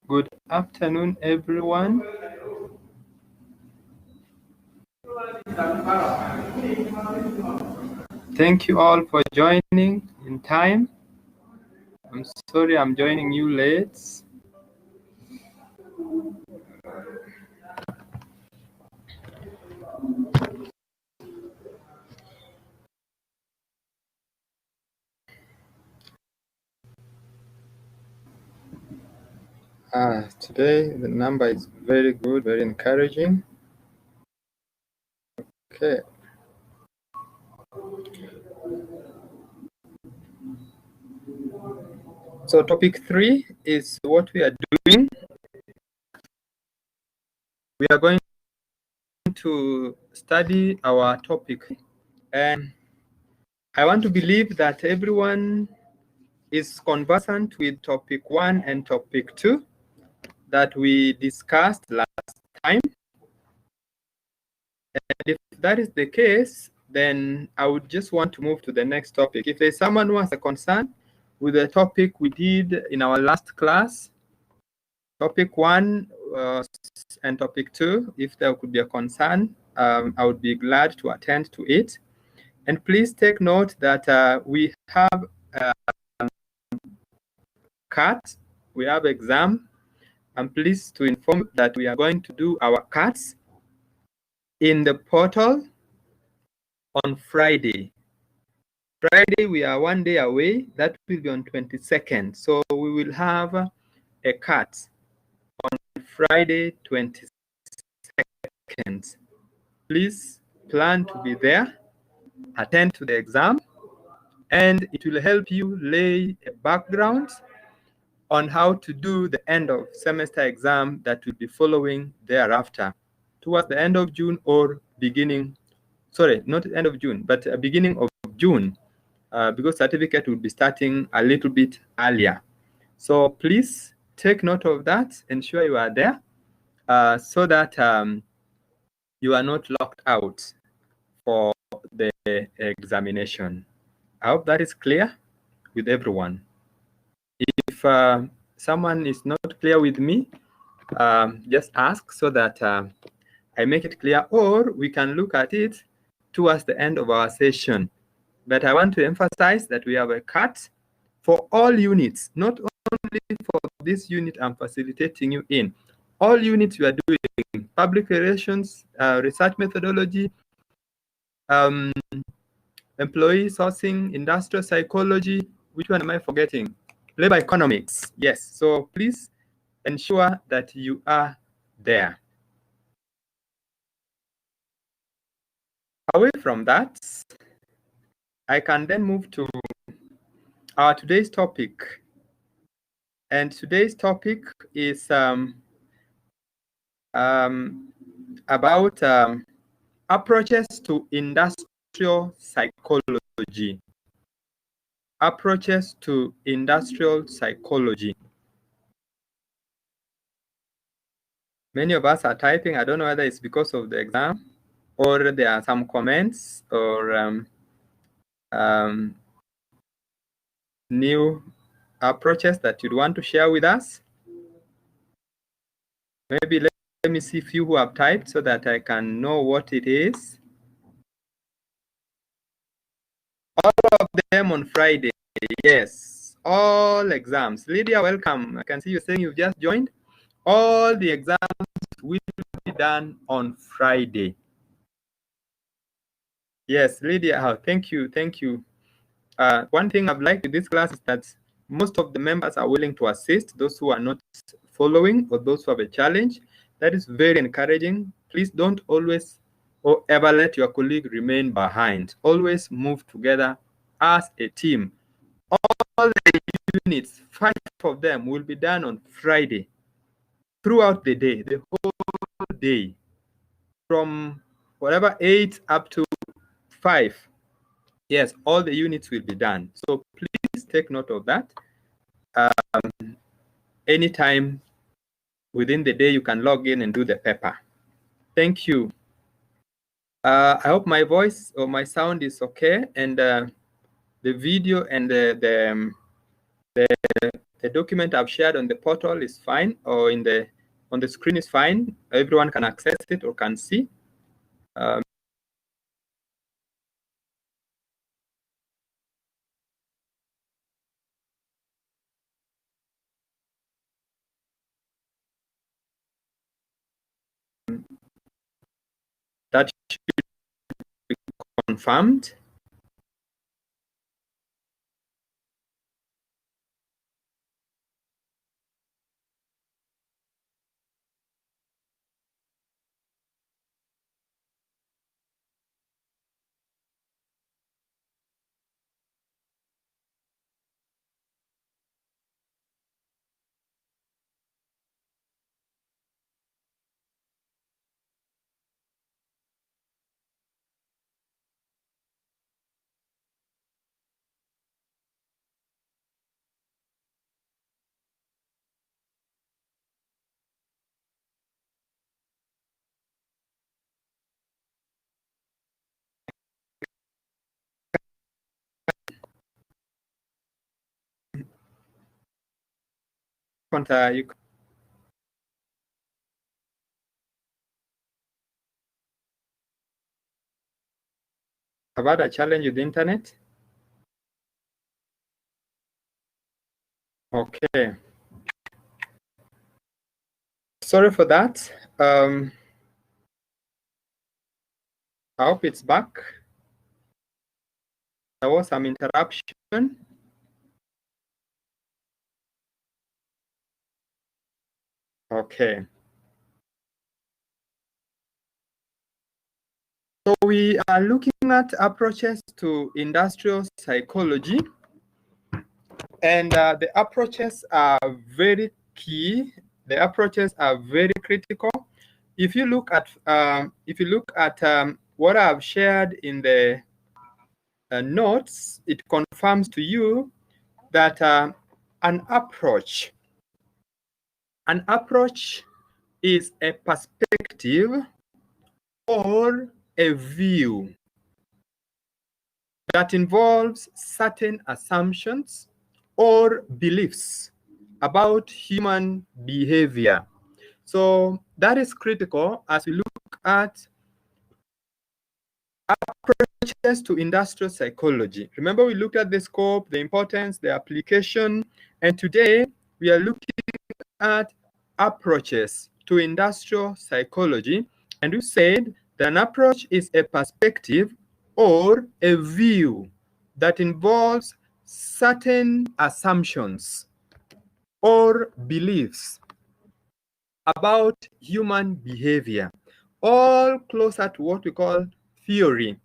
Good afternoon, everyone. Thank you all for joining in time. I'm sorry I'm joining you late. Today the number is very good, very encouraging. Okay. So topic 3 is what we are doing. We are going to study our topic, and I want to believe that everyone is conversant with topic 1 and topic 2 that we discussed last time. And if that is the case, then I would just want to move to the next topic. If there's someone who has a concern with the topic we did in our last class, topic 1 and topic 2, if there could be a concern, I would be glad to attend to it. And please take note that we have CAT, we have exam. I'm pleased to inform that we are going to do our CATs in the portal on Friday. Friday, we are 1 day away. That will be on 22nd. So we will have a CAT on Friday, 22nd. Please plan to be there, attend to the exam, and it will help you lay a background on how to do the end of semester exam that will be following thereafter towards the end of June or beginning, sorry, not end of June, but beginning of June, because certificate will be starting a little bit earlier. So please take note of that, ensure you are there so that you are not locked out for the examination. I hope that is clear with everyone. If someone is not clear with me, just ask so that I make it clear, or we can look at it towards the end of our session. But I want to emphasize that we have a CAT for all units, not only for this unit I'm facilitating you in. All units you are doing, public relations, research methodology, employee sourcing, industrial psychology. Which one am I forgetting? Labor economics. Yes. So please ensure that you are there. Away from that, I can then move to our today's topic. And today's topic is about approaches to industrial psychology. Approaches to industrial psychology. Many of us are typing. I don't know whether it's because of the exam or there are some comments or new approaches that you'd want to share with us. Maybe let me see a few who have typed so that I can know what it is. All of them on Friday. Yes, all exams. Lydia, welcome. I can see you saying you've just joined. All the exams will be done on Friday. Yes, Lydia, thank you. Thank you. One thing I've liked with this class is that most of the members are willing to assist those who are not following or those who have a challenge. That is very encouraging. Please don't always or ever let your colleague remain behind. Always move together as a team. All the units, 5 of them, will be done on Friday throughout the day, the whole day, from whatever 8 up to 5. Yes, all the units will be done. So please take note of that. Anytime within the day, you can log in and do the paper. Thank you. I hope my voice or my sound is okay, and the video and the The document I've shared on the portal is fine, or on the screen is fine. Everyone can access it or can see. That should be confirmed. You have had a challenge with the internet? Okay. Sorry for that. I hope it's back. There was some interruption. Okay. So we are looking at approaches to industrial psychology, and the approaches are very key. The approaches are very critical. If you look at what I've shared in the notes, it confirms to you that an approach is a perspective or a view that involves certain assumptions or beliefs about human behavior. So that is critical as we look at approaches to industrial psychology. Remember, we looked at the scope, the importance, the application, and today we are looking at approaches to industrial psychology, and we said that an approach is a perspective or a view that involves certain assumptions or beliefs about human behavior, all closer to what we call theory.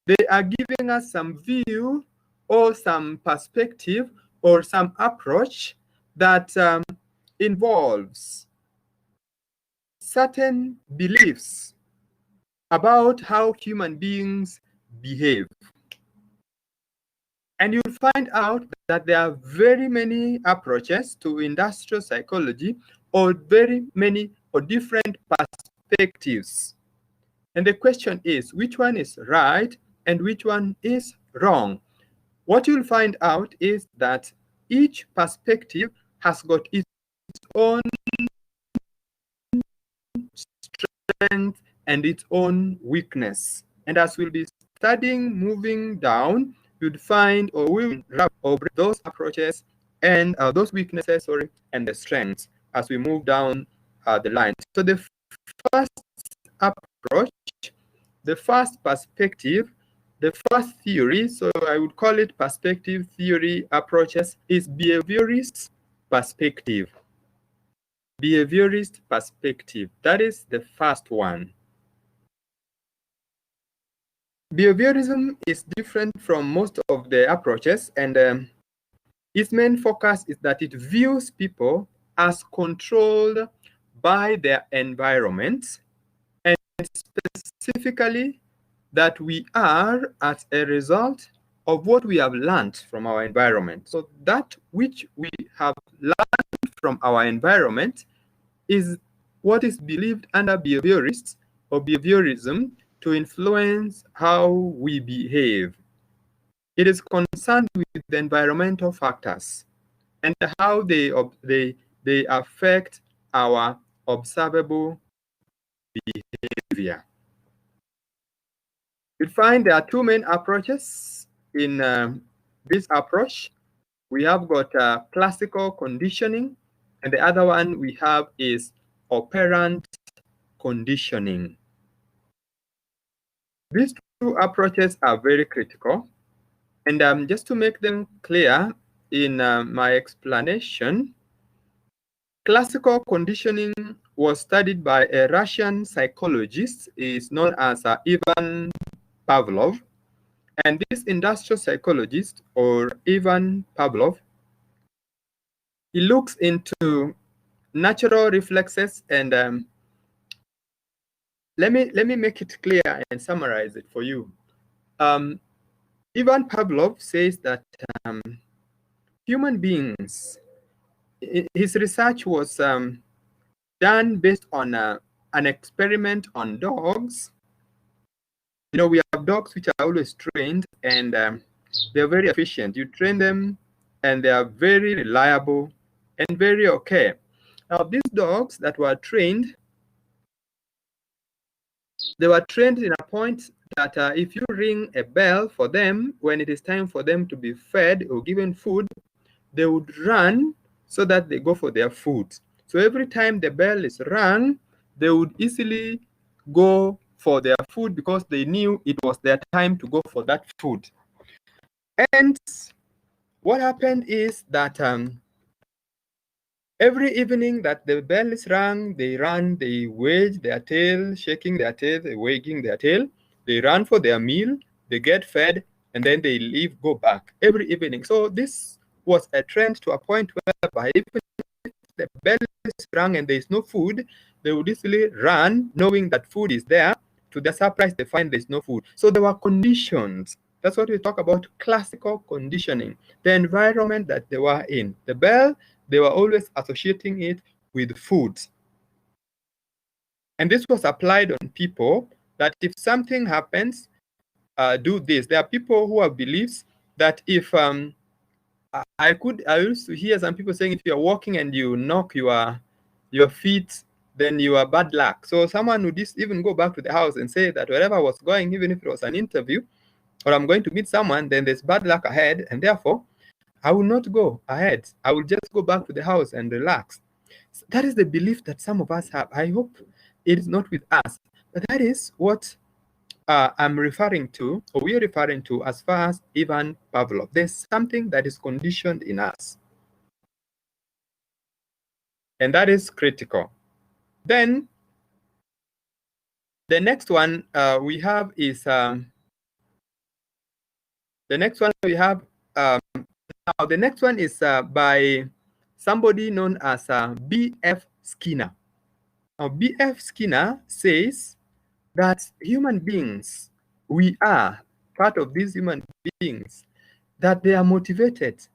They are giving us some view or some perspective or some approach that involves certain beliefs about how human beings behave. And you'll find out that there are very many approaches to industrial psychology, or very many or different perspectives. And the question is, which one is right and which one is wrong? What you'll find out is that each perspective has got its own strength and its own weakness. And as we'll be studying moving down, you'd find or will break those approaches and those weaknesses, and the strengths as we move down the line. So the first approach, the first perspective, the first theory, so I would call it perspective theory approaches, is behaviorist perspective. Behaviorist perspective, that is the first one. Behaviorism is different from most of the approaches, and its main focus is that it views people as controlled by their environment, and specifically that we are as a result of what we have learned from our environment. So that which we have learned from our environment is what is believed under behaviorists or behaviorism to influence how we behave. It is concerned with the environmental factors. and how they affect our observable behavior. You'll find there are two main approaches in this approach. We have got classical conditioning, and the other one we have is operant conditioning. These two approaches are very critical, and just to make them clear in my explanation, classical conditioning was studied by a Russian psychologist. Is known as Ivan Pavlov. And this industrial psychologist, or Ivan Pavlov, he looks into natural reflexes, and let me make it clear and summarize it for you. Ivan Pavlov says that human beings, his research was done based on an experiment on dogs. You know, we have dogs which are always trained, and they're very efficient. You train them, and they are very reliable and very okay. Now, these dogs that were trained, they were trained in a point that if you ring a bell for them, when it is time for them to be fed or given food, they would run so that they go for their food. So every time the bell is rung, they would easily go for their food because they knew it was their time to go for that food. And what happened is that every evening that the bell is rung, they run, they wag their tail, shaking their tail, they wagging their tail, they run for their meal, they get fed, and then they leave, go back every evening. So this was a trend to a point whereby even if the bell is rung and there is no food, they would easily run knowing that food is there. To their surprise, they find there's no food. So there were conditions. That's what we talk about, classical conditioning. The environment that they were in. The bell, they were always associating it with food. And this was applied on people, that if something happens, do this. There are people who have beliefs that if I used to hear some people saying if you're walking and you knock your feet, then you are bad luck. So someone would just even go back to the house and say that wherever I was going, even if it was an interview or I'm going to meet someone, then there's bad luck ahead, and therefore I will not go ahead. I will just go back to the house and relax. So that is the belief that some of us have. I hope it is not with us, but that is what I'm referring to, or we are referring to, as far as Ivan Pavlov. There's something that is conditioned in us, and that is critical. Then the next one we have is now the next one is by somebody known as B.F. Skinner. Now, B.F. Skinner says that human beings, we are part of these human beings, that they are motivated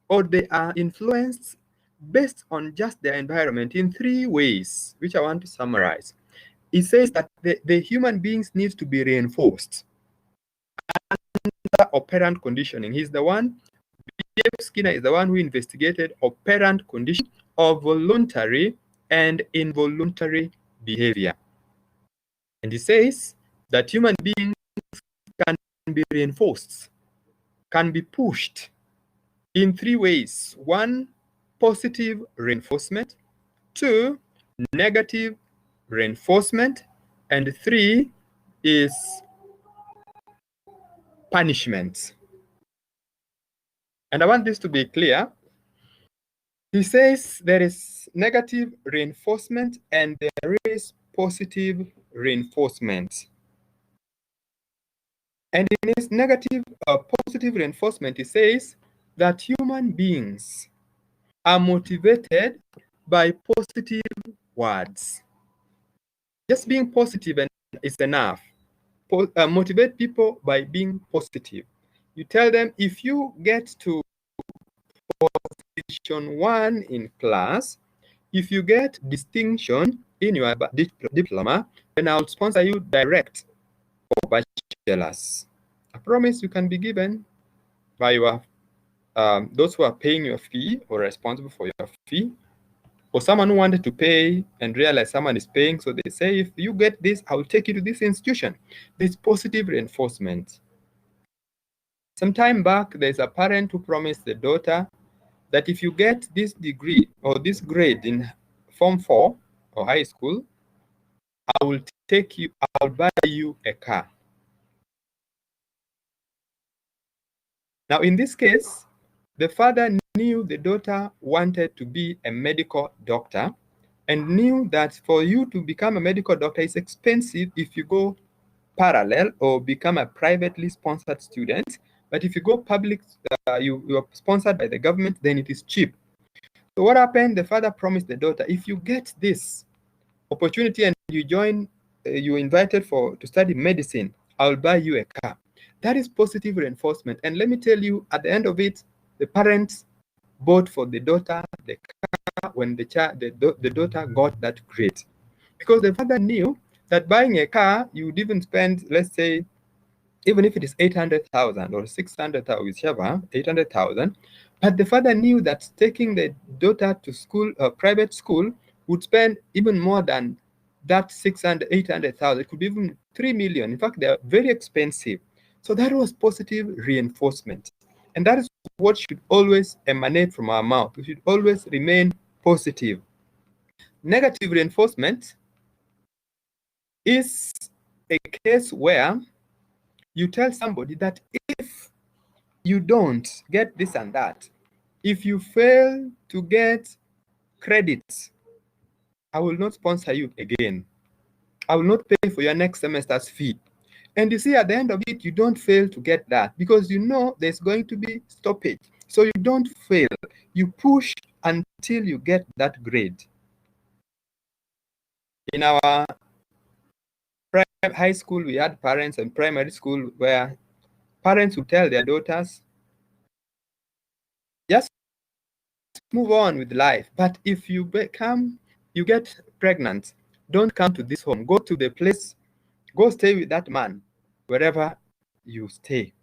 or they are influenced based on just their environment in three ways, which I want to summarize. He says that the human beings need to be reinforced under operant conditioning. He's the one, B.F. Skinner is the one who investigated operant condition of voluntary and involuntary behavior. And he says that human beings can be reinforced, can be pushed in three ways. One, positive reinforcement. Two, negative reinforcement. And three is punishment. And I want this to be clear. He says there is negative reinforcement and there is positive reinforcement. And in his positive reinforcement, he says that human beings are motivated by positive words. Just being positive is enough. Motivate people by being positive. You tell them, if you get to position 1 in class, if you get distinction in your diploma, then I'll sponsor you direct for bachelor's. A promise you can be given by your those who are paying your fee or responsible for your fee, or someone who wanted to pay and realize someone is paying, so they say, if you get this, I will take you to this institution. There's positive reinforcement. Some time back, there's a parent who promised the daughter that if you get this degree or this grade in Form 4 or high school, I'll buy you a car. Now, in this case, the father knew the daughter wanted to be a medical doctor and knew that for you to become a medical doctor is expensive if you go parallel or become a privately sponsored student. But if you go public, you are sponsored by the government, then it is cheap. So what happened? The father promised the daughter, if you get this opportunity and you join, you're invited to study medicine, I'll buy you a car. That is positive reinforcement. And let me tell you, at the end of it, the parents bought for the daughter the car when the daughter got that grade. Because the father knew that buying a car, you would even spend, let's say, even if it is 800,000 or 600,000, whichever, 800,000. But the father knew that taking the daughter to school, private school, would spend even more than that 600, 800,000. It could be even 3 million. In fact, they are very expensive. So that was positive reinforcement. And that is what should always emanate from our mouth. We should always remain positive. Negative reinforcement is a case where you tell somebody that if you don't get this and that, if you fail to get credits, I will not sponsor you again. I will not pay for your next semester's fee. And you see, at the end of it, you don't fail to get that because you know there's going to be stoppage. So you don't fail. You push until you get that grade. In our high school, we had parents, and primary school where parents would tell their daughters, just move on with life. But if you get pregnant, don't come to this home. Go to the place, go stay with that man, wherever you stay,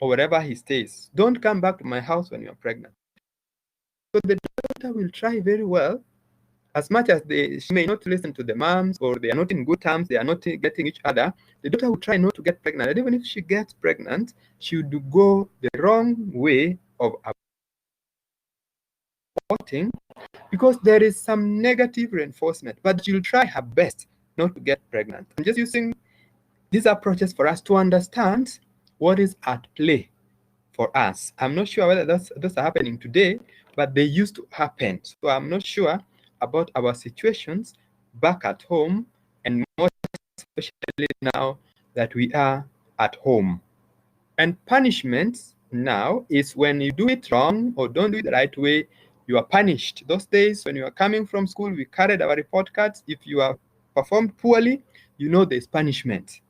or wherever he stays. Don't come back to my house when you're pregnant. So the daughter will try very well, as much as she may not listen to the moms, or they are not in good terms, they are not getting each other, the daughter will try not to get pregnant. And even if she gets pregnant, she would go the wrong way of aborting because there is some negative reinforcement, but she'll try her best not to get pregnant. I'm just using these approaches for us to understand what is at play for us. I'm not sure whether those are happening today, but they used to happen. So I'm not sure about our situations back at home, and more especially now that we are at home. And punishment now is when you do it wrong or don't do it the right way, you are punished. Those days when you are coming from school, we carried our report cards. If you have performed poorly, you know there's punishment.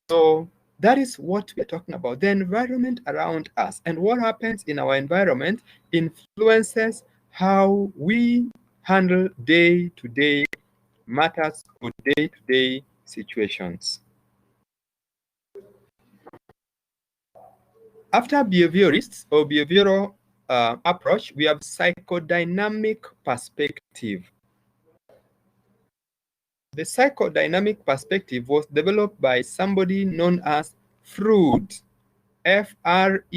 So that is what we're talking about. The environment around us and what happens in our environment influences how we handle day-to-day matters or day-to-day situations. After behaviorists or behavioral approach, we have psychodynamic perspective. The psychodynamic perspective was developed by somebody known as Freud, F-R-E-U-D.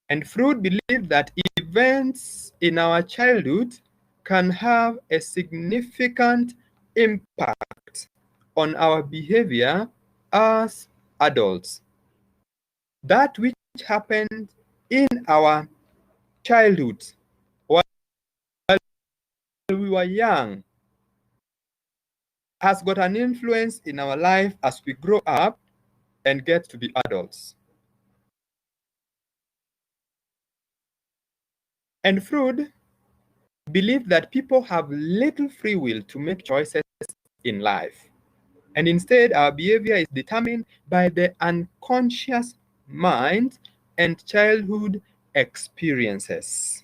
And Freud believed that events in our childhood can have a significant impact on our behavior as adults. That which happened in our childhood while we were young has got an influence in our life as we grow up and get to be adults. And Freud believed that people have little free will to make choices in life. And instead, our behavior is determined by the unconscious mind and childhood experiences.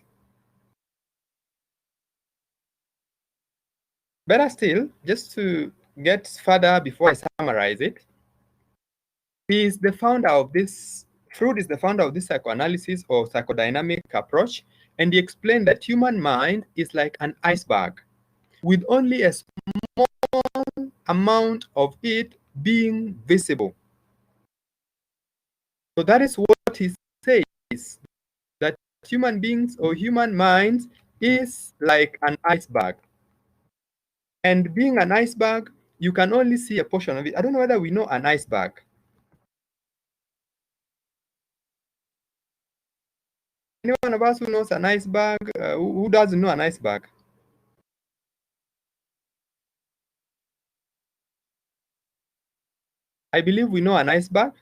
Better still, just to get further before I summarize it, he is the founder of this Freud is the founder of this psychoanalysis or psychodynamic approach, and he explained that human mind is like an iceberg with only a small amount of it being visible. So that is what he says, that human beings or human minds is like an iceberg. And being an iceberg, you can only see a portion of it. I don't know whether we know an iceberg. Anyone of us who knows an iceberg? Who doesn't know an iceberg? I believe we know an iceberg.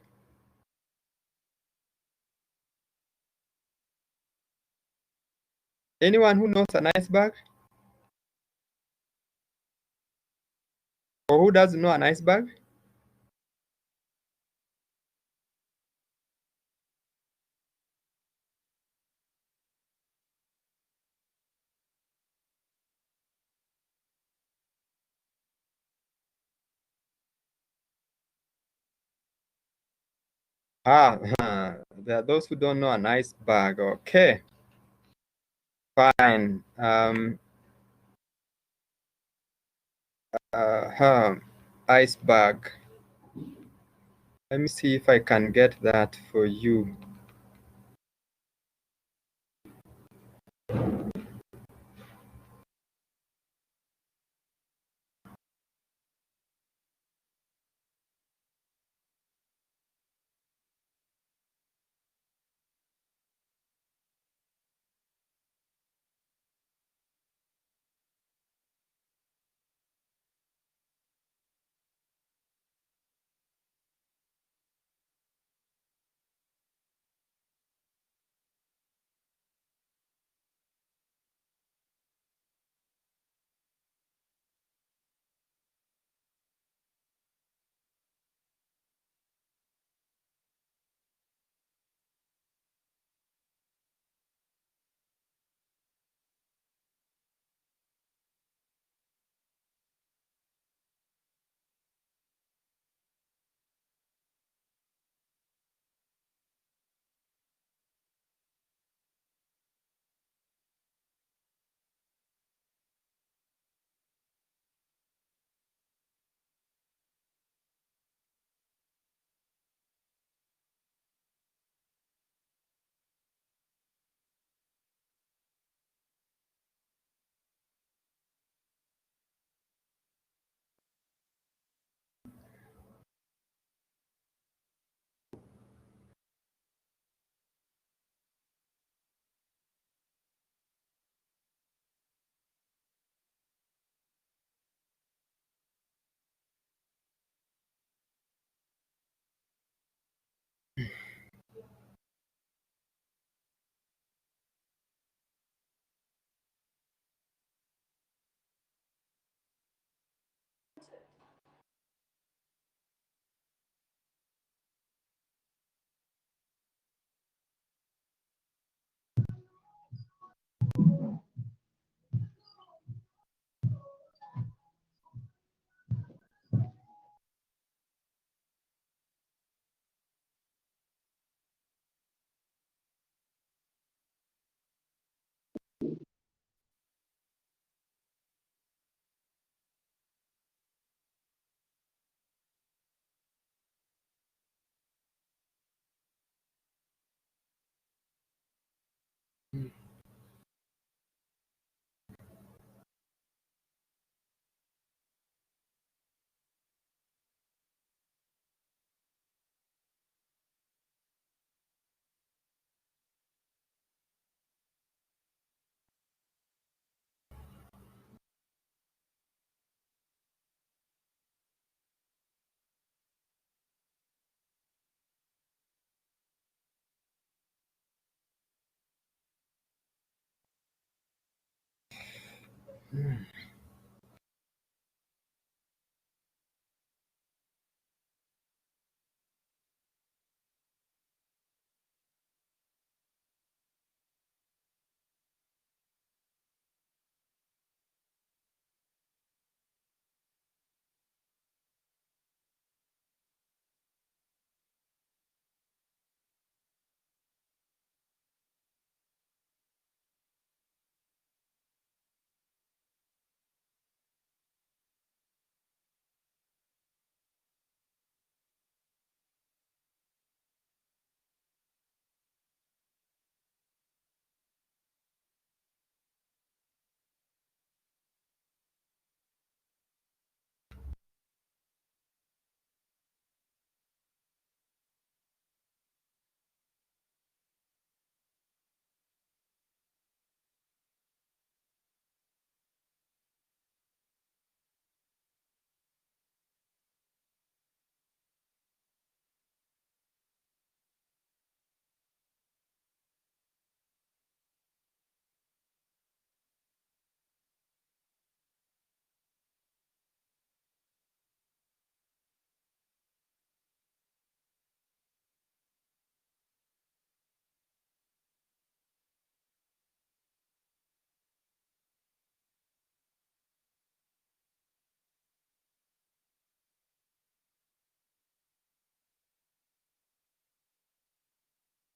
Anyone who knows an iceberg? Or who doesn't know an iceberg? Ah, there are those who don't know an iceberg. Okay, fine. Iceberg. Let me see if I can get that for you.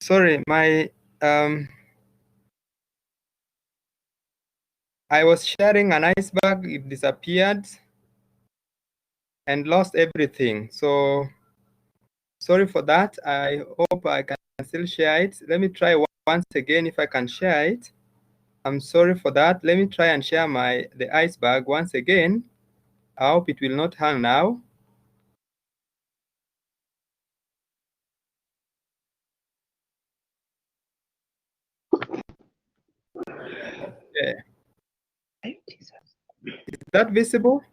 Sorry, my I was sharing an iceberg, it disappeared and lost everything. So sorry for that. I hope I can still share it. Let me try once again if I can share it. I'm sorry for that. Let me try and share the iceberg once again. I hope it will not hang now. Okay. Is that visible?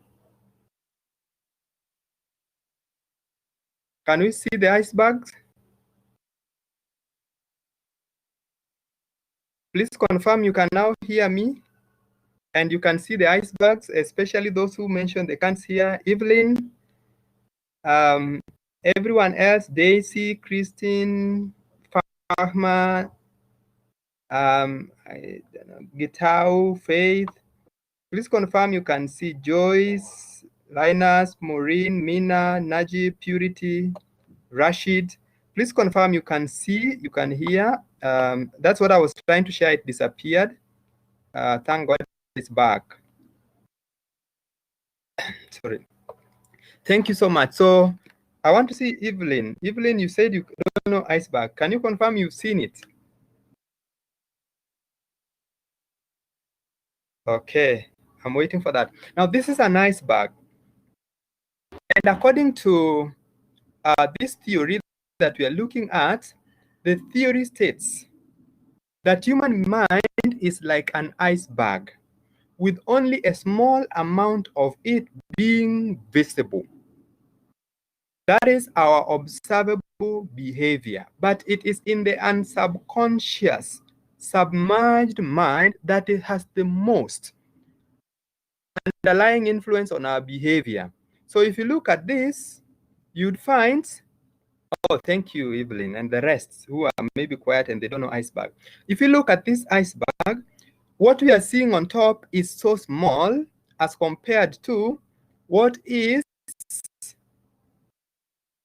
Can we see the icebergs? Please confirm you can now hear me and you can see the icebergs, especially those who mentioned they can't hear. Evelyn, everyone else, Daisy, Christine, Fahma, Gitau, Faith. Please confirm you can see Joyce, Linus, Maureen, Mina, Najib, Purity, Rashid. Please confirm you can see, you can hear. That's what I was trying to share. It disappeared. Thank God it's back. Sorry. Thank you so much. So I want to see Evelyn. Evelyn, you said you don't know iceberg. Can you confirm you've seen it? Okay, I'm waiting for that. Now, this is an iceberg. And according to this theory that we are looking at, the theory states that human mind is like an iceberg with only a small amount of it being visible. That is our observable behavior, but it is in the unsubconscious, submerged mind that it has the most underlying influence on our behavior. So if you look at this, you'd find, oh, thank you, Evelyn, and the rest who are maybe quiet and they don't know iceberg. If you look at this iceberg, what we are seeing on top is so small as compared to what is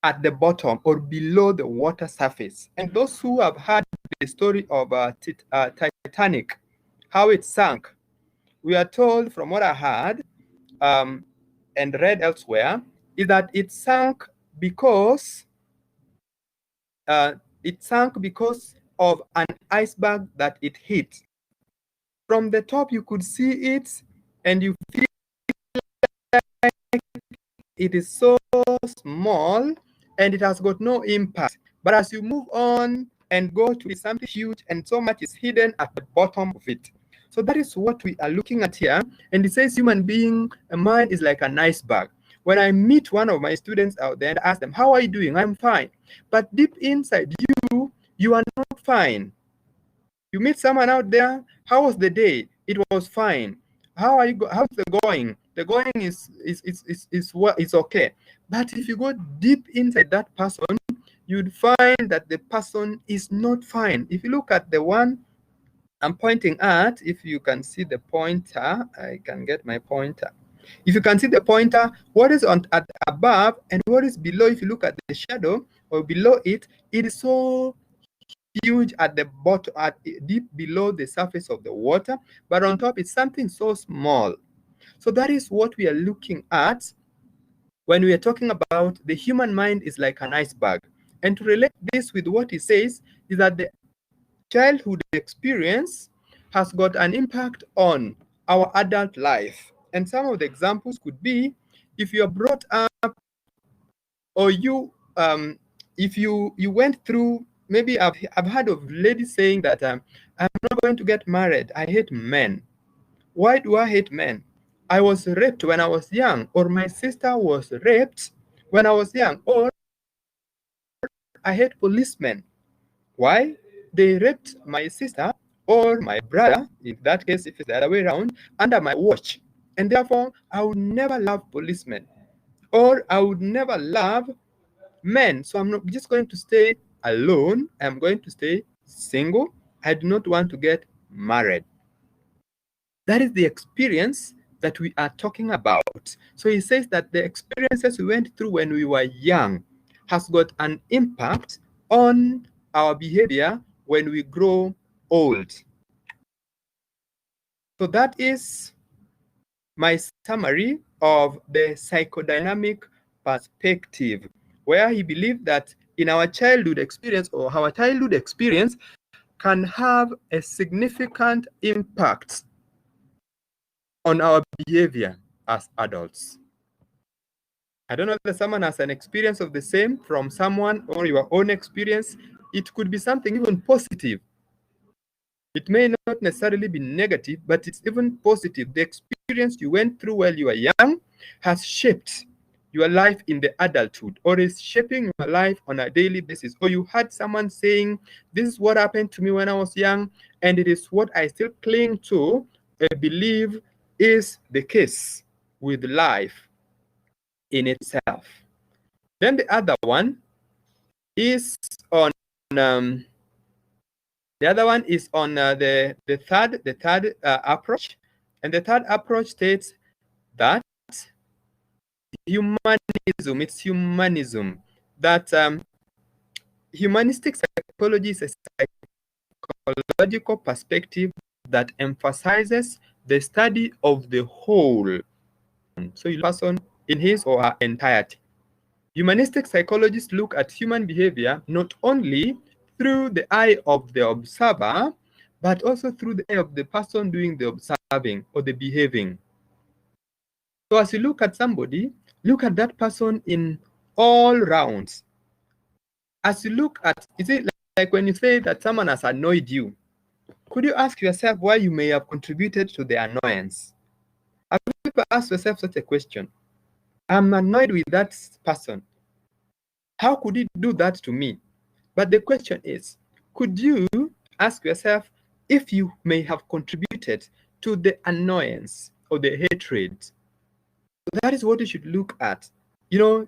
at the bottom or below the water surface. And those who have heard the story of Titanic, how it sank, we are told from what I heard and read elsewhere, is that it sank because of an iceberg that it hit. From the top, you could see it, and you feel like it is so small, and it has got no impact. But as you move on and go to something huge, and so much is hidden at the bottom of it. So that is what we are looking at here. And it says human being, a mind is like an iceberg. When I meet one of my students out there and ask them, how are you doing? I'm fine. But deep inside you, you are not fine. You meet someone out there, how was the day? It was fine. How are you? How's the going? The going is what is okay. But if you go deep inside that person, you'd find that the person is not fine. If you look at the one I'm pointing at, if you can see the pointer, I can get my pointer. If you can see the pointer, what is at above and what is below, if you look at the shadow or below it, it is so huge at the bottom, deep below the surface of the water, but on top it's something so small. So that is what we are looking at when we are talking about the human mind is like an iceberg. And to relate this with what he says is that the childhood experience has got an impact on our adult life. And some of the examples could be if you're brought up or if you went through, maybe I've heard of ladies saying that I'm not going to get married. I hate men. Why do I hate men? I was raped when I was young, or my sister was raped when I was young, or I hate policemen. Why? They raped my sister or my brother, in that case, if it's the other way around, under my watch. And therefore, I would never love policemen, or I would never love men. So I'm not just going to stay alone. I'm going to stay single. I do not want to get married. That is the experience that we are talking about. So he says that the experiences we went through when we were young has got an impact on our behavior when we grow old. So that is my summary of the psychodynamic perspective, where he believed that in our childhood experience, or our childhood experience can have a significant impact on our behavior as adults. I don't know whether someone has an experience of the same from someone or your own experience. It could be something even positive. It may not necessarily be negative, but it's even positive. The experience you went through while you were young has shaped your life in the adulthood, or is shaping your life on a daily basis. Or you had someone saying, this is what happened to me when I was young, and it is what I still cling to, I believe is the case with life in itself. Then the other one is on the third approach, and the third approach states that humanism, that humanistic psychology is a psychological perspective that emphasizes the study of the whole, so you person in his or her entirety. Humanistic psychologists look at human behavior not only through the eye of the observer, but also through the eye of the person doing the observing or the behaving. So as you look at somebody, look at that person in all rounds. As you look at, is it like when you say that someone has annoyed you, could you ask yourself why you may have contributed to the annoyance? Have you ever asked yourself such a question? I'm annoyed with that person. How could he do that to me? But the question is, could you ask yourself if you may have contributed to the annoyance or the hatred? So that is what you should look at. You know,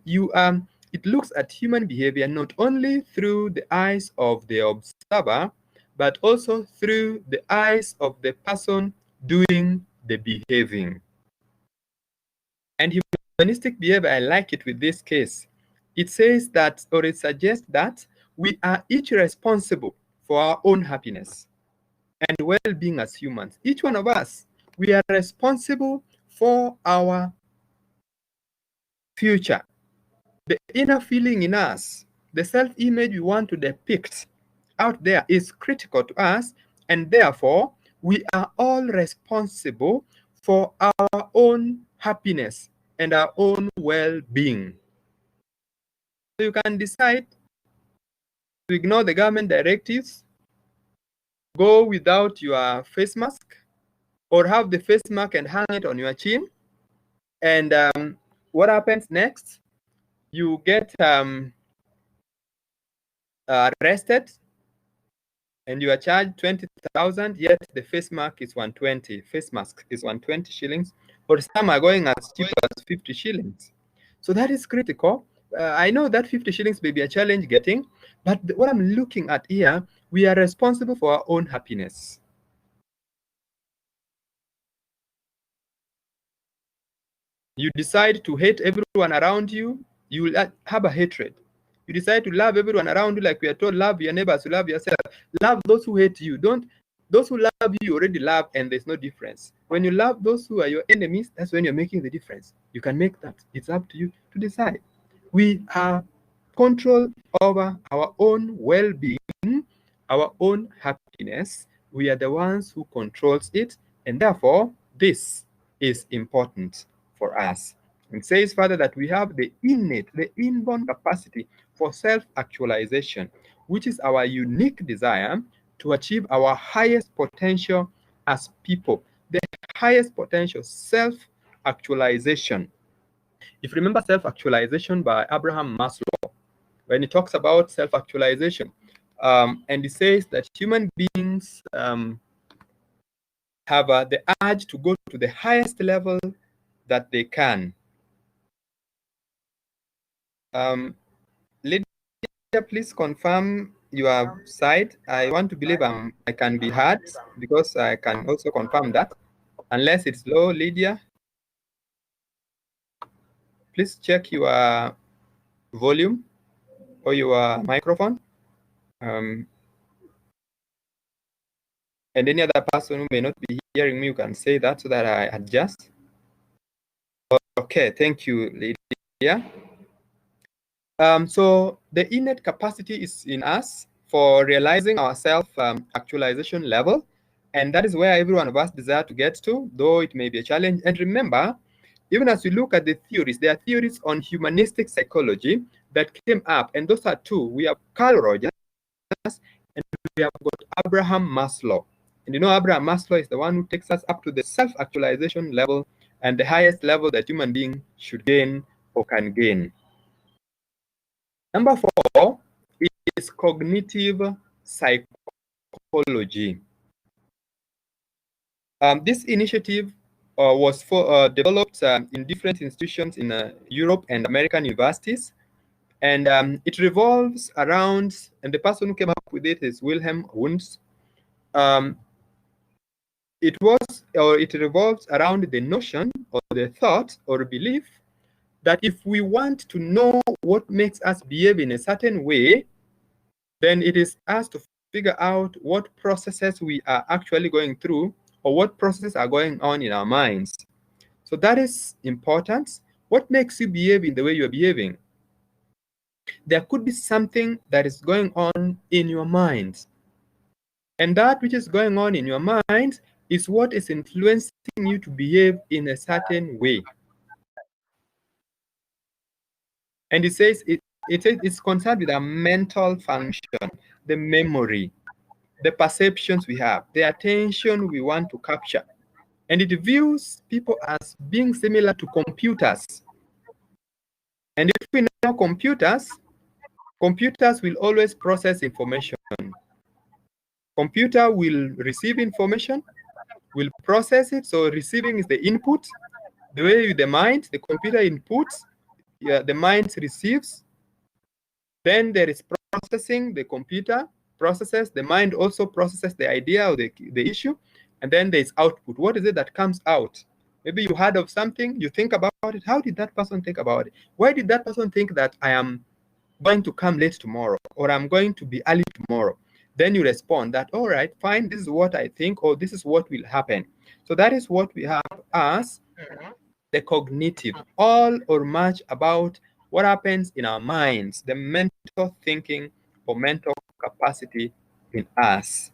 it looks at human behavior not only through the eyes of the observer, but also through the eyes of the person doing the behaving. And humanistic behavior, I like it with this case. It says that, or it suggests that we are each responsible for our own happiness and well-being as humans. Each one of us, we are responsible for our future. The inner feeling in us, the self-image we want to depict out there is critical to us, and therefore we are all responsible for our own happiness and our own well-being. So you can decide to ignore the government directives, go without your face mask, or have the face mask and hang it on your chin. And what happens next? You get arrested, and you are charged 20,000. Yet the face mask is 120. Face mask is 120 shillings, or some are going as cheap as 50 shillings. So that is critical. I know that 50 shillings may be a challenge getting, but what I'm looking at here, we are responsible for our own happiness. You decide to hate everyone around you, you will have a hatred. You decide to love everyone around you, like we are told, love your neighbors, love yourself. Love those who hate you. Those who love you already love, and there's no difference. When you love those who are your enemies, that's when you're making the difference. You can make that. It's up to you to decide. We have control over our own well-being, our own happiness. We are the ones who controls it, and therefore this is important for us. It says further that we have the innate, the inborn capacity for self-actualization, which is our unique desire to achieve our highest potential as people. The highest potential, self-actualization. If you remember Self-Actualization by Abraham Maslow, when he talks about self-actualization, and he says that human beings have the urge to go to the highest level that they can. Lydia, please confirm your side. I want to believe I can be heard, because I can also confirm that. Unless it's low, Lydia, please check your volume or your microphone. And any other person who may not be hearing me, you can say that so that I adjust. Okay, thank you, Lydia. So the innate capacity is in us for realizing our self-actualization level. And that is where every one of us desire to get to, though it may be a challenge. And remember, even as we look at the theories, there are theories on humanistic psychology that came up. And those are two. We have Carl Rogers and we have got Abraham Maslow. And you know, Abraham Maslow is the one who takes us up to the self-actualization level and the highest level that human being should gain or can gain. Number 4 is cognitive psychology. This initiative was developed in different institutions in Europe and American universities. And it revolves around, and the person who came up with it is Wilhelm Wundt. It revolves around the notion or the thought or belief that if we want to know what makes us behave in a certain way, then it is us to figure out what processes we are actually going through or what processes are going on in our minds. So that is important. What makes you behave in the way you're behaving? There could be something that is going on in your mind. And that which is going on in your mind is what is influencing you to behave in a certain way. And it says it's concerned with our mental function, the memory, the perceptions we have, the attention we want to capture. And it views people as being similar to computers. And if we know computers will always process information. Computer will receive information, will process it. So receiving is the input. The way the mind, the computer inputs, the mind receives. Then there is processing, the computer processes, the mind also processes the idea or the issue, and then there's output. What is it that comes out? Maybe you heard of something, you think about it. How did that person think about it? Why did that person think that I am going to come late tomorrow or I'm going to be early tomorrow? Then you respond that, all right, fine, this is what I think, or this is what will happen. So that is what we have as the cognitive, all or much about what happens in our minds, the mental thinking or mental capacity in us.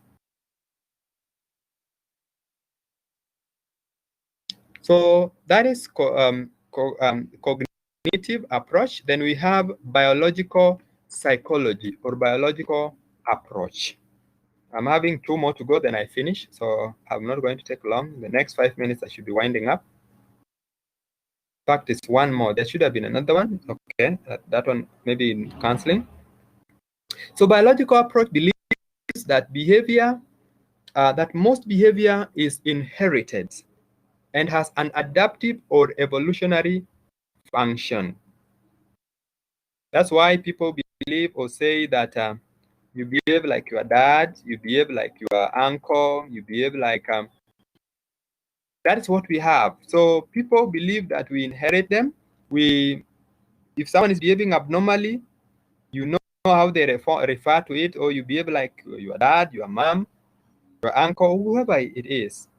So that is cognitive approach. Then we have biological psychology or biological approach. I'm having 2 more to go, then I finish. So I'm not going to take long. The next 5 minutes, I should be winding up. In fact, it's 1 more. There should have been another one. Okay, that one maybe in counseling. So biological approach believes that behavior, that most behavior is inherited and has an adaptive or evolutionary function. That's why people believe or say that you behave like your dad, you behave like your uncle, you behave like that is what we have. So people believe that we inherit them. If someone is behaving abnormally, you know how they refer to it, or you behave like your dad, your mom, your uncle, whoever it is,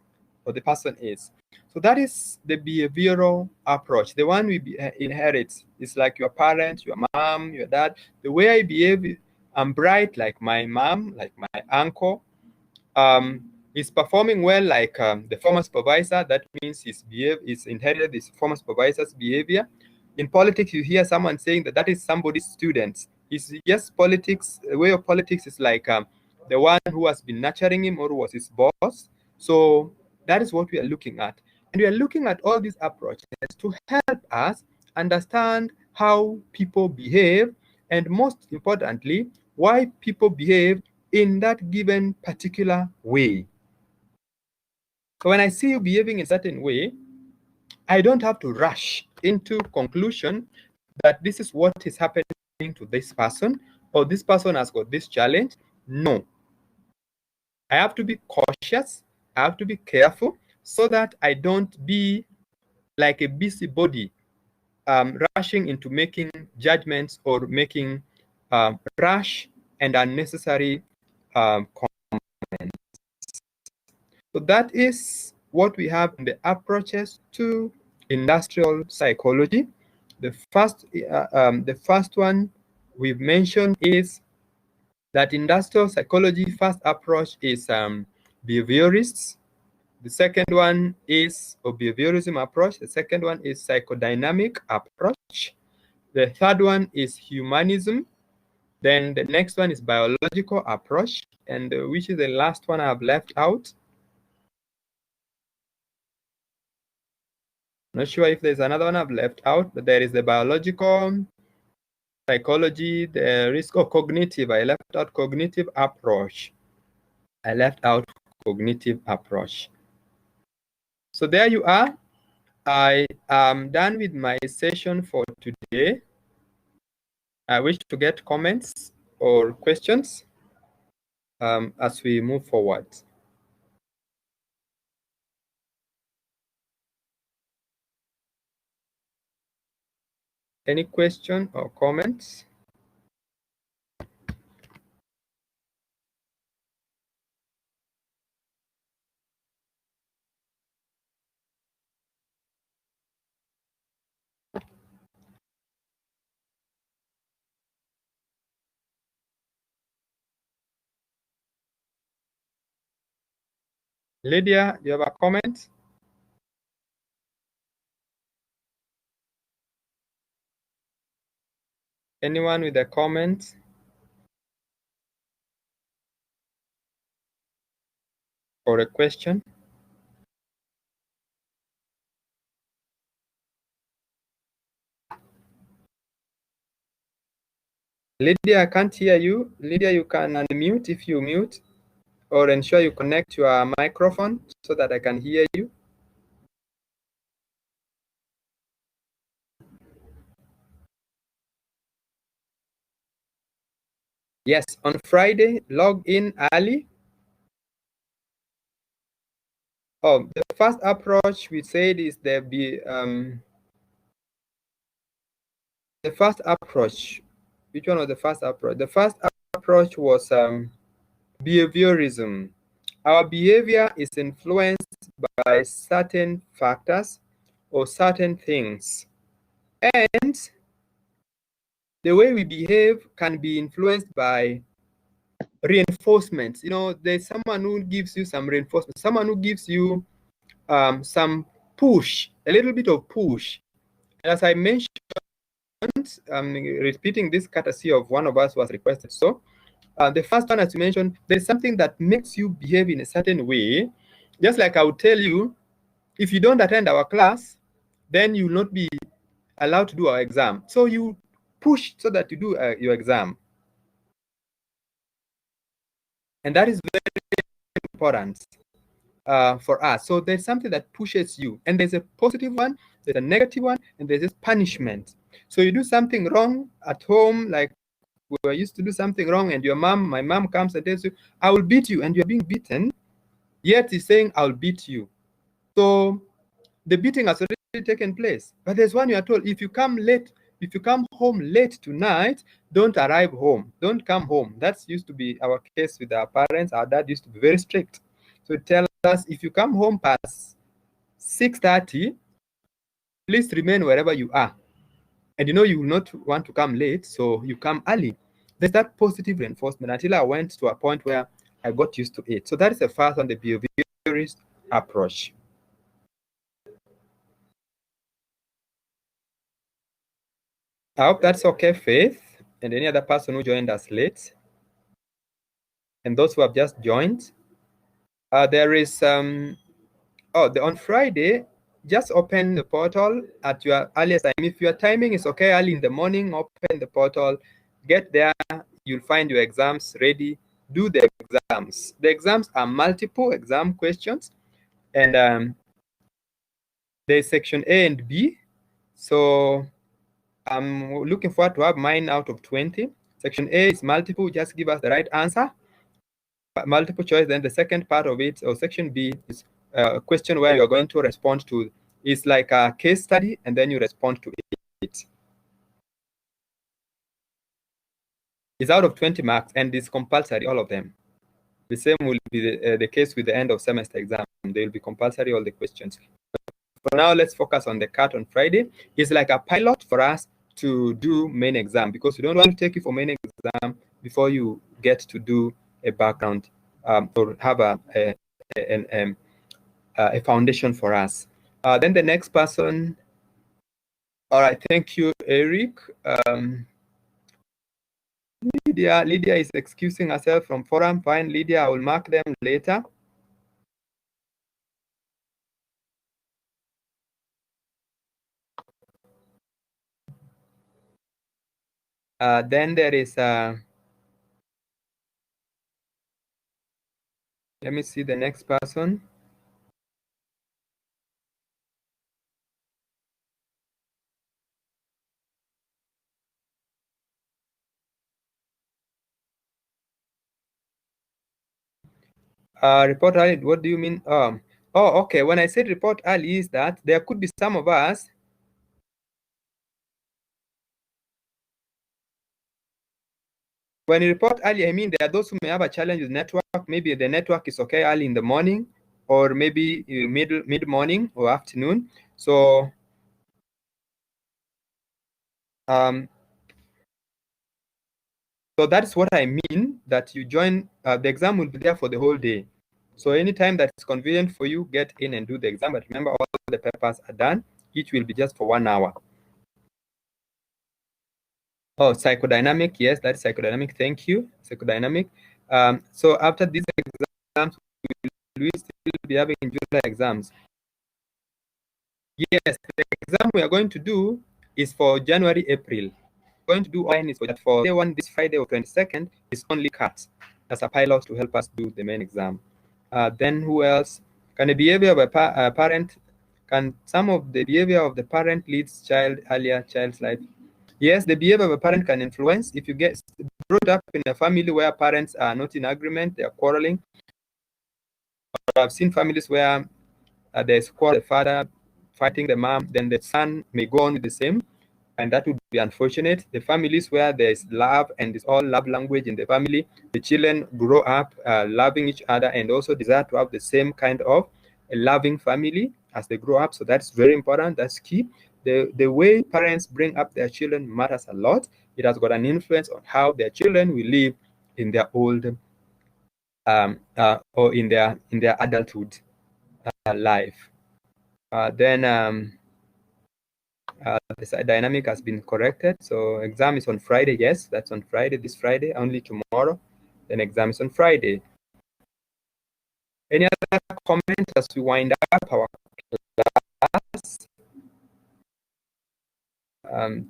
or the person is. So that is the behavioral approach. The one we inherit is like your parents, your mom, your dad. The way I behave, I'm bright like my mom, like my uncle. Is performing well like the former supervisor. That means he's inherited his former supervisor's behavior. In politics, you hear someone saying that is somebody's student. It's just politics. The way of politics is like the one who has been nurturing him or who was his boss. So that is what we are looking at. And we are looking at all these approaches to help us understand how people behave, and most importantly, why people behave in that given particular way. So when I see you behaving in a certain way, I don't have to rush into conclusion that this is what is happening to this person, or this person has got this challenge. No. I have to be cautious. I have to be careful so that I don't be like a busybody, rushing into making judgments or making rash and unnecessary comments. So that is what we have in the approaches to industrial psychology. The first one we've mentioned is that industrial psychology first approach is behaviorists. The second one is a behaviorism approach. The second one is psychodynamic approach. The third one is humanism. Then the next one is biological approach, and which is the last one I've left out. Not sure if there's another one I've left out, but there is the biological psychology, the risk of cognitive. I left out cognitive approach. I left out cognitive approach. So there you are. I am done with my session for today. I wish to get comments or questions as we move forward. Any question or comments? Lydia, do you have a comment? Anyone with a comment? Or a question? Lydia, I can't hear you. Lydia, you can unmute if you mute, or ensure you connect your microphone so that I can hear you. Yes, on Friday, log in early. Oh, the first approach we said is the first approach. Which one was the first approach? The first approach was behaviorism. Our behavior is influenced by certain factors or certain things. And the way we behave can be influenced by reinforcement. You know, there's someone who gives you some reinforcement, someone who gives you some push, a little bit of push. And as I mentioned, repeating this courtesy of one of us was requested. So the first one, as you mentioned, there's something that makes you behave in a certain way. Just like I would tell you, if you don't attend our class, then you will not be allowed to do our exam. So you push so that you do your exam. And that is very important for us. So there's something that pushes you. And there's a positive one, there's a negative one, and there's this punishment. So you do something wrong at home, like we were used to do something wrong, and my mom comes and tells you, I will beat you, and you're being beaten. Yet he's saying, I'll beat you. So the beating has already taken place. But there's one you are told, if you come home late tonight, don't arrive home. Don't come home. That used to be our case with our parents. Our dad used to be very strict. So tell us, if you come home past 6:30, please remain wherever you are. And you know you will not want to come late, so you come early. There's that positive reinforcement until I went to a point where I got used to it. So that is the first one, the behaviorist approach. I hope that's okay, Faith, and any other person who joined us late, and those who have just joined. There is on Friday, just open the portal at your earliest time. If your timing is okay, early in the morning, open the portal, get there, you'll find your exams ready, do the exams. The exams are multiple exam questions, and there's section A and B. So I'm looking forward to have mine out of 20. Section A is multiple, just give us the right answer. Multiple choice, then the second part of it, or section B, is a question where you're going to respond to. It's like a case study, and then you respond to it. It's out of 20 marks and it's compulsory, all of them. The same will be the case with the end of semester exam. They will be compulsory, all the questions. For now, let's focus on the CAT on Friday. It's like a pilot for us to do main exam, because we don't want to take you for main exam before you get to do a background or have a foundation for us. Then the next person. All right, thank you, Eric. Lydia is excusing herself from forum. Fine, Lydia, I will mark them later. Then there is, let me see the next person. Report early, what do you mean? Oh, okay. When I said report early, is that there could be some of us. When you report early, I mean there are those who may have a challenge with network. Maybe the network is okay early in the morning, or maybe mid morning or afternoon. So so that's what I mean, that you join, the exam will be there for the whole day. So anytime that's convenient for you, get in and do the exam. But remember, all the papers are done. Each will be just for 1 hour. Oh, psychodynamic. Yes, that's psychodynamic. Thank you, psychodynamic. So after these exams, will we still be having July exams? Yes, the exam we are going to do is for January, April. Going to do online is for day one, this Friday or 22nd, is only CAT as a pilot to help us do the main exam. Then who else? Can the behavior of a parent, can some of the behavior of the parent leads child earlier child's life? Yes, the behavior of a parent can influence. If you get brought up in a family where parents are not in agreement, they are quarreling. I've seen families where there's quarrel, the father fighting the mom, then the son may go on with the same, and that would be unfortunate. The families where there's love and it's all love language in the family, the children grow up loving each other and also desire to have the same kind of a loving family as they grow up. So that's very important. That's key. The way parents bring up their children matters a lot. It has got an influence on how their children will live in their old or in their adulthood life. Then the dynamic has been corrected. So exam is on Friday. Yes, that's on Friday, this Friday, only tomorrow. Then exam is on Friday. Any other comments as we wind up our class?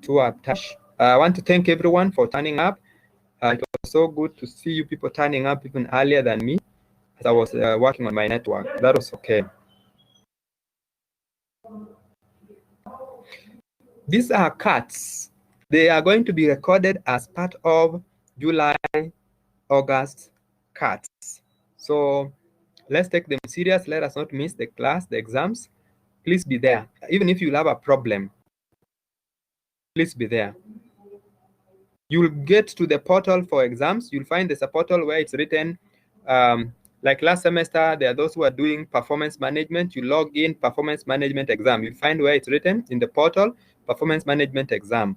To our touch. I want to thank everyone for turning up. It was so good to see you people turning up even earlier than me, as I was working on my network. That was okay. These are cuts. They are going to be recorded as part of July, August cuts. So let's take them serious. Let us not miss the class, the exams. Please be there. Even if you have a problem, please be there. You'll get to the portal for exams. You'll find there's a portal where it's written, like last semester, there are those who are doing performance management. You log in, performance management exam. You find where it's written in the portal, performance management exam.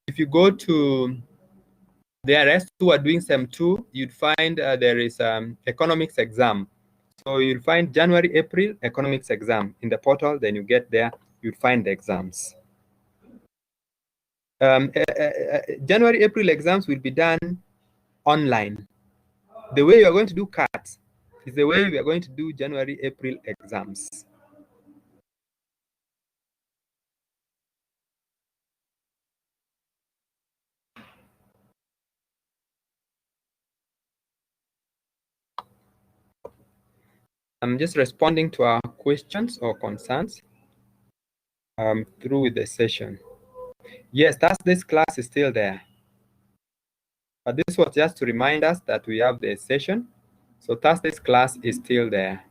If you go to the rest who are doing SEM 2, you'd find there is economics exam. So you'll find January, April economics exam in the portal. Then you get there, you'd find the exams. January, April exams will be done online. The way you are going to do CAT is the way we are going to do January, April exams. I'm just responding to our questions or concerns through the session. Yes, Thursday's class is still there. But this was just to remind us that we have the session. So Thursday's class is still there.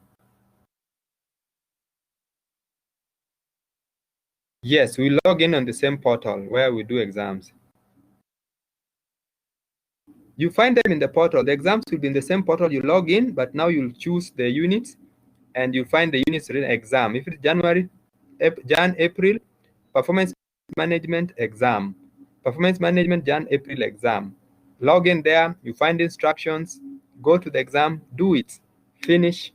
Yes, we log in on the same portal where we do exams. You find them in the portal. The exams will be in the same portal you log in, but now you'll choose the units and you'll find the units written exam. If it's January, April, performance management exam. Performance management, April exam. Log in there, you find instructions, go to the exam, do it, finish,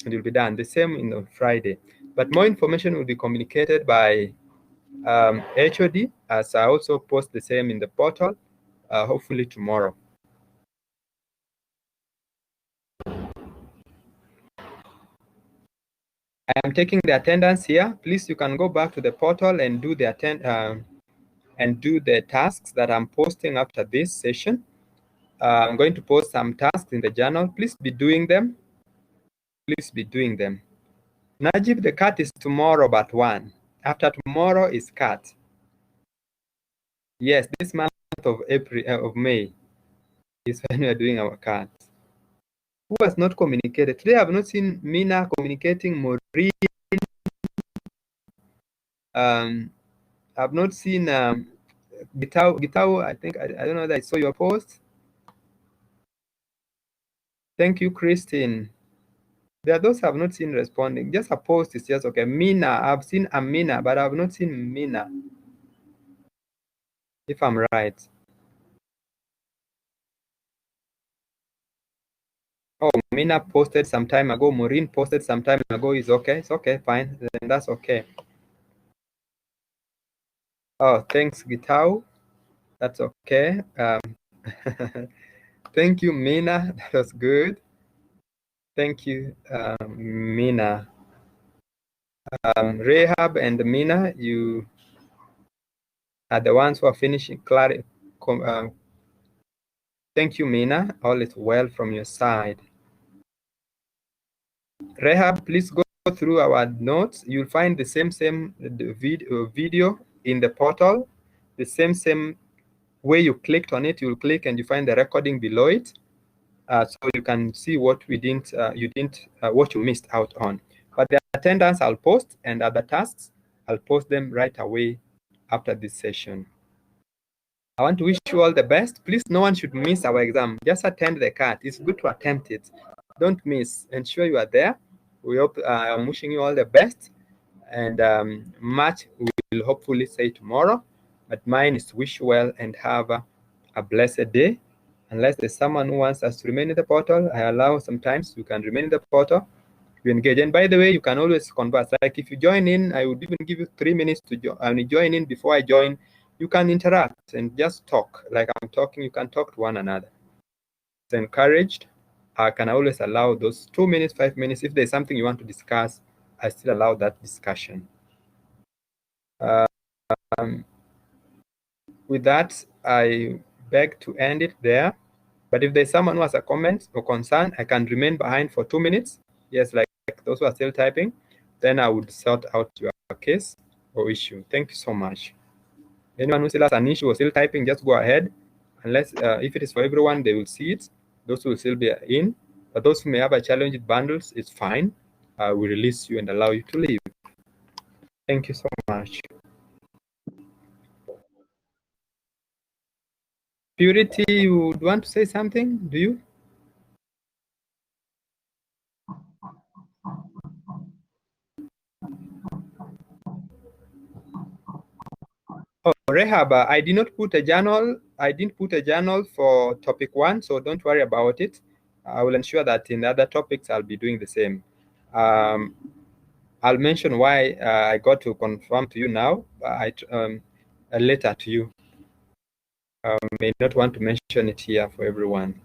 and you'll be done. The same on Friday. But more information will be communicated by HOD, as I also post the same in the portal, hopefully tomorrow. I am taking the attendance here. Please, you can go back to the portal and do the tasks that I'm posting after this session. I'm going to post some tasks in the journal. Please be doing them. Please be doing them. Najib, the cut is tomorrow, but 1. After tomorrow is cut. Yes, this month of May is when we are doing our cut. Who has not communicated? Today I have not seen Mina communicating, Maureen. I've not seen Gitao, I think, I don't know that I saw your post. Thank you, Christine. There are those I have not seen responding. Just a post is just okay. Mina, I've seen Amina, but I've not seen Mina. If I'm right. Oh, Mina posted some time ago. Maureen posted some time ago. It's okay. It's okay. Fine. Then that's okay. Oh, thanks, Gitao. That's okay. Thank you, Mina. That was good. Thank you, Mina. Rahab and Mina, you are the ones who are finishing. Thank you, Mina. All is well from your side. Rahab, please go through our notes. You'll find the same video in the portal. The same way you clicked on it, you'll click and you find the recording below it. So you can see what what you missed out on. But the attendance I'll post, and other tasks, I'll post them right away after this session. I want to wish you all the best. Please, no one should miss our exam. Just attend the CAT. It's good to attempt it. Don't miss. Ensure you are there. We hope I'm wishing you all the best. And much we will hopefully say tomorrow. But mine is to wish you well and have a blessed day. Unless there's someone who wants us to remain in the portal, I allow sometimes you can remain in the portal. You engage. And by the way, you can always converse. Like if you join in, I would even give you 3 minutes to join in. Before I join, you can interact and just talk. Like I'm talking, you can talk to one another. It's encouraged. I can always allow those 2 minutes, 5 minutes. If there's something you want to discuss, I still allow that discussion. With that, I beg to end it there. But if there's someone who has a comment or concern, I can remain behind for 2 minutes. Yes, like those who are still typing. Then I would sort out your case or issue. Thank you so much. Anyone who still has an issue or still typing, just go ahead. Unless if it is for everyone, they will see it. Those who will still be in. But those who may have a challenge with bundles, it's fine. We release you and allow you to leave. Thank you so much. Purity, you would want to say something? Do you? Oh, Rehab, I did not put a journal. I didn't put a journal for topic 1, so don't worry about it. I will ensure that in other topics I'll be doing the same. I'll mention why I got to confirm to you now. Later to you. May not want to mention it here for everyone.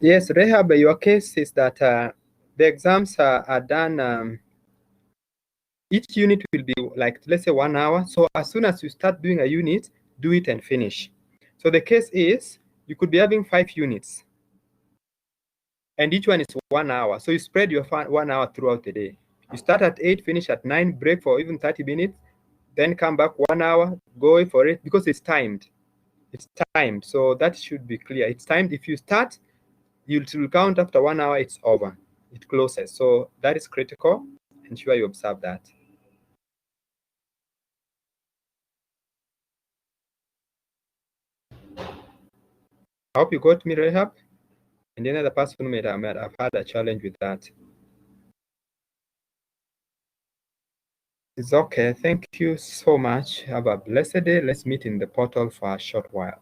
Yes, Rehab, your case is that the exams are done, each unit will be like, let's say 1 hour. So as soon as you start doing a unit, do it and finish. So the case is, you could be having 5 units, and each one is 1 hour. So you spread your 1 hour throughout the day. You start at 8, finish at 9, break for even 30 minutes, then come back 1 hour, go for it, because it's timed. It's timed, so that should be clear. It's timed. If you start, you'll count after 1 hour, it's over. It closes. So that is critical. Ensure you observe that. I hope you got me, Rehab. And any other person might have had a challenge with that. It's okay. Thank you so much. Have a blessed day. Let's meet in the portal for a short while.